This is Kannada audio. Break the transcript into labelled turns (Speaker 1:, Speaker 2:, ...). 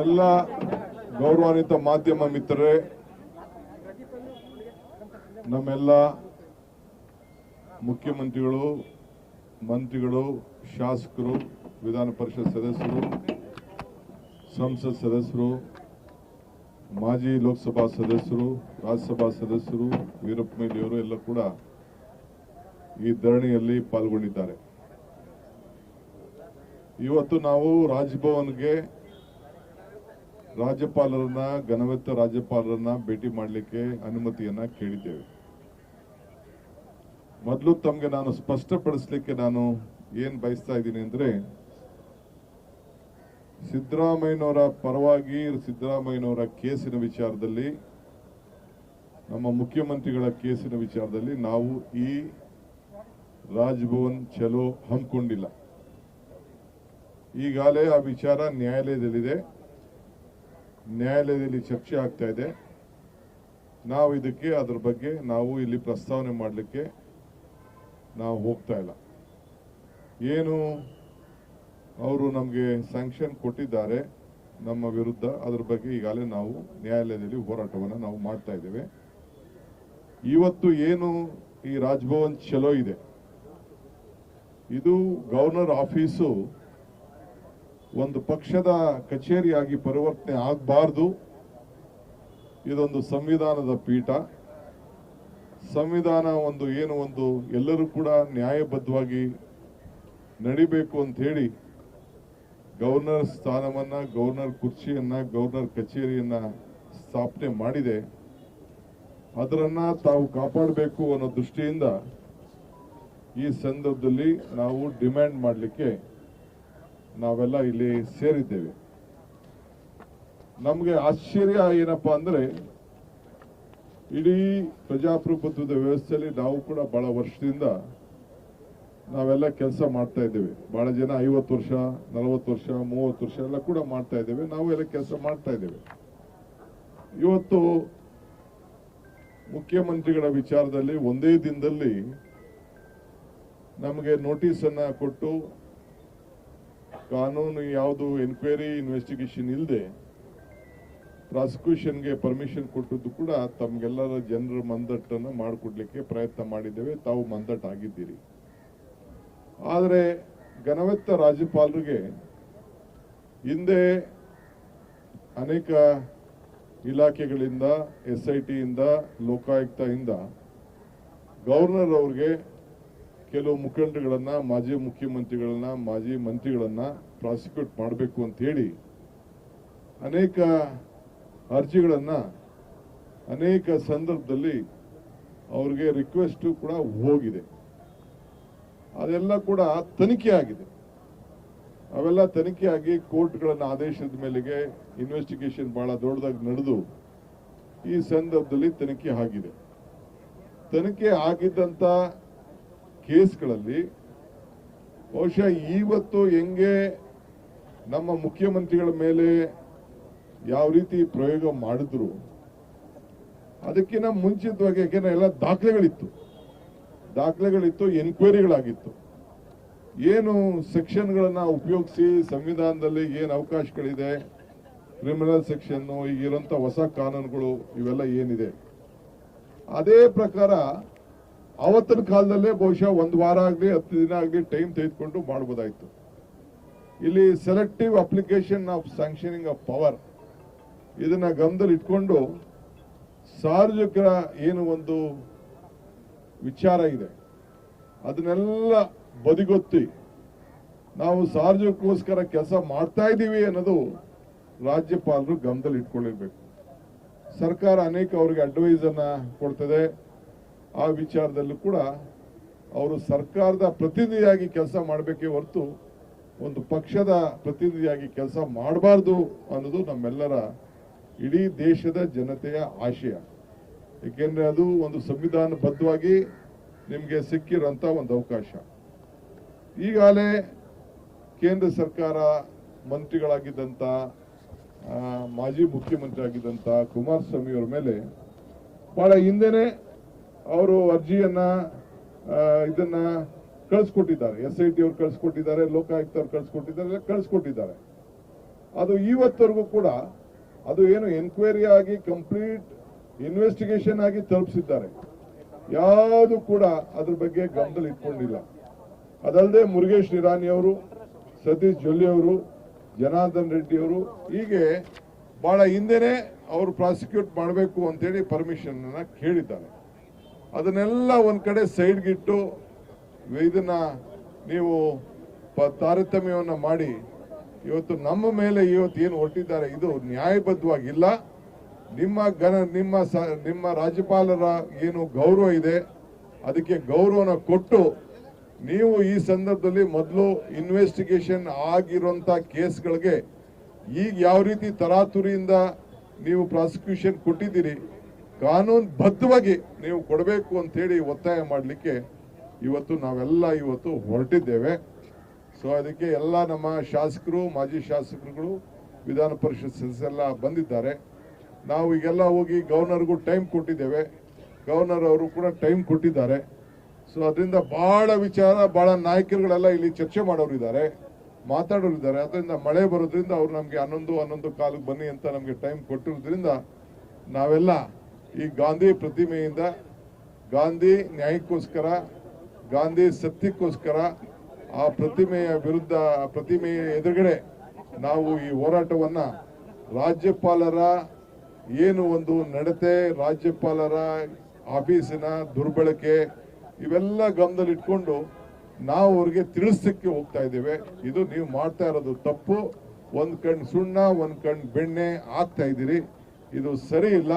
Speaker 1: ಎಲ್ಲ ಗೌರವಾನ್ವಿತ ಮಾಧ್ಯಮ ಮಿತ್ರರೇ, ನಮ್ಮೆಲ್ಲ ಮುಖ್ಯಮಂತ್ರಿಗಳು, ಮಂತ್ರಿಗಳು, ಶಾಸಕರು, ವಿಧಾನ ಪರಿಷತ್ ಸದಸ್ಯರು, ಸಂಸತ್ ಸದಸ್ಯರು, ಮಾಜಿ ಲೋಕಸಭಾ ಸದಸ್ಯರು, ರಾಜ್ಯಸಭಾ ಸದಸ್ಯರು, ವೀರಪ್ಪ ಮೊಯ್ಲಿಯವರು ಎಲ್ಲ ಕೂಡ ಈ ಧರಣಿಯಲ್ಲಿ ಪಾಲ್ಗೊಂಡಿದ್ದಾರೆ. ಇವತ್ತು ನಾವು ರಾಜಭವನ್ಗೆ ರಾಜ್ಯಪಾಲರನ್ನ, ಘನವೆತ್ತ ರಾಜ್ಯಪಾಲರನ್ನ ಭೇಟಿ ಮಾಡಲಿಕ್ಕೆ ಅನುಮತಿಯನ್ನ ಕೇಳಿದ್ದೇವೆ. ಮೊದಲು ತಮಗೆ ನಾನು ಸ್ಪಷ್ಟಪಡಿಸಲಿಕ್ಕೆ ನಾನು ಏನ್ ಬಯಸ್ತಾ ಇದ್ದೀನಿ ಅಂದ್ರೆ, ಸಿದ್ದರಾಮಯ್ಯನವರ ಪರವಾಗಿ ಸಿದ್ದರಾಮಯ್ಯನವರ ಕೇಸಿನ ವಿಚಾರದಲ್ಲಿ, ನಮ್ಮ ಮುಖ್ಯಮಂತ್ರಿಗಳ ಕೇಸಿನ ವಿಚಾರದಲ್ಲಿ ನಾವು ಈ ರಾಜಭವನ್ ಚಲೋ ಹಮ್ಮಿಕೊಂಡಿಲ್ಲ. ಈಗಾಗಲೇ ಆ ವಿಚಾರ ನ್ಯಾಯಾಲಯದಲ್ಲಿದೆ, ನ್ಯಾಯಾಲಯದಲ್ಲಿ ಚರ್ಚೆ ಆಗ್ತಾ ಇದೆ. ನಾವು ಇದಕ್ಕೆ ಅದರ ಬಗ್ಗೆ ನಾವು ಇಲ್ಲಿ ಪ್ರಸ್ತಾವನೆ ಮಾಡಲಿಕ್ಕೆ ನಾವು ಹೋಗ್ತಾ ಇಲ್ಲ. ಏನು ಅವರು ನಮಗೆ ಸ್ಯಾಂಕ್ಷನ್ ಕೊಟ್ಟಿದ್ದಾರೆ ನಮ್ಮ ವಿರುದ್ಧ, ಅದರ ಬಗ್ಗೆ ಈಗಾಗಲೇ ನಾವು ನ್ಯಾಯಾಲಯದಲ್ಲಿ ಹೋರಾಟವನ್ನು ನಾವು ಮಾಡ್ತಾ ಇದ್ದೇವೆ. ಇವತ್ತು ಏನು ಈ ರಾಜಭವನ್ ಚಲೋ ಇದೆ, ಇದು ಗವರ್ನರ್ ಆಫೀಸು ಒಂದು ಪಕ್ಷದ ಕಚೇರಿಯಾಗಿ ಪರಿವರ್ತನೆ ಆಗಬಾರ್ದು. ಇದೊಂದು ಸಂವಿಧಾನದ ಪೀಠ. ಸಂವಿಧಾನ ಒಂದು ಎಲ್ಲರೂ ಕೂಡ ನ್ಯಾಯಬದ್ಧವಾಗಿ ನಡಿಬೇಕು ಅಂತ ಹೇಳಿ ಗವರ್ನರ್ ಸ್ಥಾನವನ್ನ, ಗವರ್ನರ್ ಕುರ್ಚಿಯನ್ನ, ಗವರ್ನರ್ ಕಚೇರಿಯನ್ನ ಸ್ಥಾಪನೆ ಮಾಡಿದೆ. ಅದರನ್ನ ತಾವು ಕಾಪಾಡಬೇಕು ಅನ್ನೋ ದೃಷ್ಟಿಯಿಂದ ಈ ಸಂದರ್ಭದಲ್ಲಿ ನಾವು ಡಿಮ್ಯಾಂಡ್ ಮಾಡಲಿಕ್ಕೆ ನಾವೆಲ್ಲ ಇಲ್ಲಿ ಸೇರಿದ್ದೇವೆ. ನಮಗೆ ಆಶ್ಚರ್ಯ ಏನಪ್ಪಾ ಅಂದ್ರೆ, ಇಡೀ ಪ್ರಜಾಪ್ರಭುತ್ವದ ವ್ಯವಸ್ಥೆಯಲ್ಲಿ ನಾವು ಕೂಡ ಬಹಳ ವರ್ಷದಿಂದ ನಾವೆಲ್ಲ ಕೆಲಸ ಮಾಡ್ತಾ ಇದ್ದೇವೆ. ಬಹಳ ಜನ 50 ವರ್ಷ, 40 ವರ್ಷ, 30 ವರ್ಷ ಎಲ್ಲ ಕೂಡ ಮಾಡ್ತಾ ಇದ್ದೇವೆ. ನಾವು ಎಲ್ಲ ಕೆಲಸ ಮಾಡ್ತಾ ಇದ್ದೇವೆ. ಇವತ್ತು ಮುಖ್ಯಮಂತ್ರಿಗಳ ವಿಚಾರದಲ್ಲಿ ಒಂದೇ ದಿನದಲ್ಲಿ ನಮಗೆ ನೋಟಿಸ್ ಅನ್ನ ಕೊಟ್ಟು, ಕಾನೂನು ಯಾವುದು ಎನ್ಕ್ವೈರಿ ಇನ್ವೆಸ್ಟಿಗೇಷನ್ ಇಲ್ಲದೆ ಪ್ರಾಸಿಕ್ಯೂಷನ್ಗೆ ಪರ್ಮಿಷನ್ ಕೊಟ್ಟದ್ದು ಕೂಡ ತಮ್ಗೆಲ್ಲರ ಜನರ ಮಂದಟ್ಟನ್ನು ಮಾಡಿಕೊಡ್ಲಿಕ್ಕೆ ಪ್ರಯತ್ನ ಮಾಡಿದ್ದೇವೆ. ತಾವು ಮಂದಟ್ ಆಗಿದ್ದೀರಿ. ಆದರೆ ಘನವೆತ್ತ ರಾಜ್ಯಪಾಲರಿಗೆ ಹಿಂದೆ ಅನೇಕ ಇಲಾಖೆಗಳಿಂದ, SIT ಇಂದ, ಲೋಕಾಯುಕ್ತದಿಂದ ಗವರ್ನರ್ ಅವ್ರಿಗೆ ಕೆಲವು ಮುಖಂಡಗಳನ್ನ, ಮಾಜಿ ಮುಖ್ಯಮಂತ್ರಿಗಳನ್ನ, ಮಾಜಿ ಮಂತ್ರಿಗಳನ್ನ ಪ್ರಾಸಿಕ್ಯೂಟ್ ಮಾಡಬೇಕು ಅಂತ ಹೇಳಿ ಅನೇಕ ಅರ್ಜಿಗಳನ್ನ ಅನೇಕ ಸಂದರ್ಭದಲ್ಲಿ ಅವ್ರಿಗೆ ರಿಕ್ವೆಸ್ಟ್ ಕೂಡ ಹೋಗಿದೆ. ಅದೆಲ್ಲ ಕೂಡ ತನಿಖೆ ಆಗಿದೆ. ಅವೆಲ್ಲ ತನಿಖೆ ಆಗಿ ಕೋರ್ಟ್ಗಳನ್ನ ಆದೇಶದ ಮೇಲೆಗೆ ಇನ್ವೆಸ್ಟಿಗೇಷನ್ ಬಹಳ ದೊಡ್ಡದಾಗಿ ನಡೆದು ಈ ಸಂದರ್ಭದಲ್ಲಿ ತನಿಖೆ ಆಗಿದೆ. ತನಿಖೆ ಆಗಿದ್ದಂತ ಕೇಸ್ಗಳಲ್ಲಿ ಬಹುಶಃ ಇವತ್ತು ಹೆಂಗೆ ನಮ್ಮ ಮುಖ್ಯಮಂತ್ರಿಗಳ ಮೇಲೆ ಯಾವ ರೀತಿ ಪ್ರಯೋಗ ಮಾಡಿದ್ರು, ಅದಕ್ಕಿಂತ ಮುಂಚಿತವಾಗಿ, ಯಾಕೆಂದ್ರೆ ಎಲ್ಲ ದಾಖಲೆಗಳಿತ್ತು, ಎನ್ಕ್ವೈರಿಗಳಾಗಿತ್ತು. ಏನು ಸೆಕ್ಷನ್ಗಳನ್ನ ಉಪಯೋಗಿಸಿ ಸಂವಿಧಾನದಲ್ಲಿ ಏನು ಅವಕಾಶಗಳಿದೆ, ಕ್ರಿಮಿನಲ್ ಸೆಕ್ಷನ್, ಈಗಿರುವಂತ ಹೊಸ ಕಾನೂನುಗಳು ಇವೆಲ್ಲ ಏನಿದೆ, ಅದೇ ಪ್ರಕಾರ ಅವತ್ತಿನ ಕಾಲದಲ್ಲೇ ಬಹುಶಃ 1 ವಾರ ಆಗಲಿ 10 ದಿನ ಆಗಲಿ ಟೈಮ್ ತೆಗೆದುಕೊಂಡು ಮಾಡಬಹುದಾಯ್ತು. ಇಲ್ಲಿ selective application of sanctioning of power ಇದನ್ನ ಗಮನದಲ್ಲಿ ಇಟ್ಕೊಂಡು ಸಾರ್ವಜನಿಕರ ಏನು ಒಂದು ವಿಚಾರ ಇದೆ ಅದನ್ನೆಲ್ಲ ಬದಿಗೊತ್ತಿ ನಾವು ಸಾರ್ವಜನಿಕಗೋಸ್ಕರ ಕೆಲಸ ಮಾಡ್ತಾ ಇದ್ದೀವಿ ಅನ್ನೋದು ರಾಜ್ಯಪಾಲರು ಗಮನದಲ್ಲಿ ಇಟ್ಕೊಳ್ಳಿರ್ಬೇಕು. ಸರ್ಕಾರ ಅನೇಕ ಅವರಿಗೆ ಅಡ್ವೈಸ್ ಅನ್ನ ಕೊಡ್ತದೆ. ಆ ವಿಚಾರದಲ್ಲೂ ಕೂಡ ಅವರು ಸರ್ಕಾರದ ಪ್ರತಿನಿಧಿಯಾಗಿ ಕೆಲಸ ಮಾಡಬೇಕೇ ಹೊರತು ಒಂದು ಪಕ್ಷದ ಪ್ರತಿನಿಧಿಯಾಗಿ ಕೆಲಸ ಮಾಡಬಾರ್ದು ಅನ್ನೋದು ನಮ್ಮೆಲ್ಲರ, ಇಡೀ ದೇಶದ ಜನತೆಯ ಆಶಯ. ಏಕೆಂದ್ರೆ ಅದು ಒಂದು ಸಂವಿಧಾನಬದ್ಧವಾಗಿ ನಿಮಗೆ ಸಿಕ್ಕಿರುವಂತ ಒಂದು ಅವಕಾಶ. ಈಗಾಗಲೇ ಕೇಂದ್ರ ಸರ್ಕಾರ ಮಂತ್ರಿಗಳಾಗಿದ್ದಂತ, ಮಾಜಿ ಮುಖ್ಯಮಂತ್ರಿ ಆಗಿದ್ದಂತ ಕುಮಾರಸ್ವಾಮಿ ಅವರ ಮೇಲೆ ಬಹಳ ಹಿಂದೆನೆ ಅವರು ಅರ್ಜಿಯನ್ನ ಇದನ್ನ ಕಳಿಸ್ಕೊಟ್ಟಿದ್ದಾರೆ. SIT ಅವರು ಕಳಿಸ್ಕೊಟ್ಟಿದ್ದಾರೆ, ಲೋಕಾಯುಕ್ತ ಅವರು ಕಳಿಸ್ಕೊಟ್ಟಿದ್ದಾರೆ. ಅದು ಇವತ್ತವರೆಗೂ ಕೂಡ ಅದು ಏನು ಎನ್ಕ್ವೈರಿ ಆಗಿ ಕಂಪ್ಲೀಟ್ ಇನ್ವೆಸ್ಟಿಗೇಷನ್ ಆಗಿ ತಲುಪಿಸಿದ್ದಾರೆ. ಯಾವುದು ಕೂಡ ಅದ್ರ ಬಗ್ಗೆ ಗಮನದಲ್ಲಿ ಇಟ್ಕೊಂಡಿಲ್ಲ. ಅದಲ್ಲದೆ ಮುರುಗೇಶ್ ನಿರಾಣಿ ಅವರು, ಸತೀಶ್ ಜೊಲ್ಲೆ ಅವರು, ಜನಾರ್ದನ್ ರೆಡ್ಡಿ ಅವರು, ಹೀಗೆ ಬಹಳ ಹಿಂದೆನೆ ಅವರು ಪ್ರಾಸಿಕ್ಯೂಟ್ ಮಾಡಬೇಕು ಅಂತೇಳಿ ಪರ್ಮಿಷನ್ ಕೇಳಿದ್ದಾರೆ. ಅದನ್ನೆಲ್ಲ ಒಂದ್ ಕಡೆ ಸೈಡ್ಗಿಟ್ಟು ಇದನ್ನ ನೀವು ತಾರತಮ್ಯವನ್ನ ಮಾಡಿ ಇವತ್ತು ನಮ್ಮ ಮೇಲೆ ಇವತ್ತು ಏನು ಹೊರಟಿದ್ದಾರೆ ಇದು ನ್ಯಾಯಬದ್ಧವಾಗಿಲ್ಲ. ನಿಮ್ಮ ರಾಜ್ಯಪಾಲರ ಏನು ಗೌರವ ಇದೆ ಅದಕ್ಕೆ ಗೌರವನ ಕೊಟ್ಟು ನೀವು ಈ ಸಂದರ್ಭದಲ್ಲಿ ಮೊದಲು ಇನ್ವೆಸ್ಟಿಗೇಷನ್ ಆಗಿರುವಂತ ಕೇಸ್ಗಳಿಗೆ ಈಗ ಯಾವ ರೀತಿ ತರಾತುರಿಯಿಂದ ನೀವು ಪ್ರಾಸಿಕ್ಯೂಷನ್ ಕೊಟ್ಟಿದ್ದೀರಿ ಕಾನೂನು ಬದ್ಧವಾಗಿ ನೀವು ಕೊಡಬೇಕು ಅಂತ ಹೇಳಿ ಒತ್ತಾಯ ಮಾಡಲಿಕ್ಕೆ ಇವತ್ತು ನಾವೆಲ್ಲ ಇವತ್ತು ಹೊರಟಿದ್ದೇವೆ. ಸೊ ಅದಕ್ಕೆ ಎಲ್ಲ ನಮ್ಮ ಶಾಸಕರು, ಮಾಜಿ ಶಾಸಕರುಗಳು, ವಿಧಾನ ಪರಿಷತ್ ಸದಸ್ಯರೆಲ್ಲ ಬಂದಿದ್ದಾರೆ. ನಾವು ಈಗೆಲ್ಲ ಹೋಗಿ ಗವರ್ನರ್ಗೂ ಟೈಮ್ ಕೊಟ್ಟಿದ್ದೇವೆ, ಗವರ್ನರ್ ಅವರು ಕೂಡ ಟೈಮ್ ಕೊಟ್ಟಿದ್ದಾರೆ. ಸೊ ಅದರಿಂದ ಬಹಳ ವಿಚಾರ, ಬಹಳ ನಾಯಕರುಗಳೆಲ್ಲ ಇಲ್ಲಿ ಚರ್ಚೆ ಮಾಡೋರಿದ್ದಾರೆ, ಮಾತಾಡೋರಿದ್ದಾರೆ. ಅದರಿಂದ ಮಳೆ ಬರೋದ್ರಿಂದ ಅವ್ರು ನಮಗೆ 11 ಕಾಲಕ್ಕೆ ಬನ್ನಿ ಅಂತ ನಮಗೆ ಟೈಮ್ ಕೊಟ್ಟಿರೋದ್ರಿಂದ ನಾವೆಲ್ಲ ಈ ಗಾಂಧಿ ಪ್ರತಿಮೆಯಿಂದ ಗಾಂಧಿ ನ್ಯಾಯಕ್ಕೋಸ್ಕರ, ಗಾಂಧಿ ಸತ್ಯಕ್ಕೋಸ್ಕರ, ಆ ಪ್ರತಿಮೆಯ ವಿರುದ್ಧ, ಪ್ರತಿಮೆಯ ಎದುರುಗಡೆ ನಾವು ಈ ಹೋರಾಟವನ್ನ ರಾಜ್ಯಪಾಲರ ಏನು ಒಂದು ನಡತೆ, ರಾಜ್ಯಪಾಲರ ಆಫೀಸಿನ ದುರ್ಬಳಕೆ ಇವೆಲ್ಲ ಗಮನದಲ್ಲಿಟ್ಕೊಂಡು ನಾವು ಅವ್ರಿಗೆ ತಿಳಿಸಕ್ಕೆ ಹೋಗ್ತಾ ಇದ್ದೇವೆ. ಇದು ನೀವು ಮಾಡ್ತಾ ಇರೋದು ತಪ್ಪು. ಒಂದ್ ಕಣ್ ಸುಣ್ಣ, ಒಂದ್ ಕಣ್ ಬೆಣ್ಣೆ ಆಗ್ತಾ ಇದ್ದೀರಿ. ಇದು ಸರಿ ಇಲ್ಲ.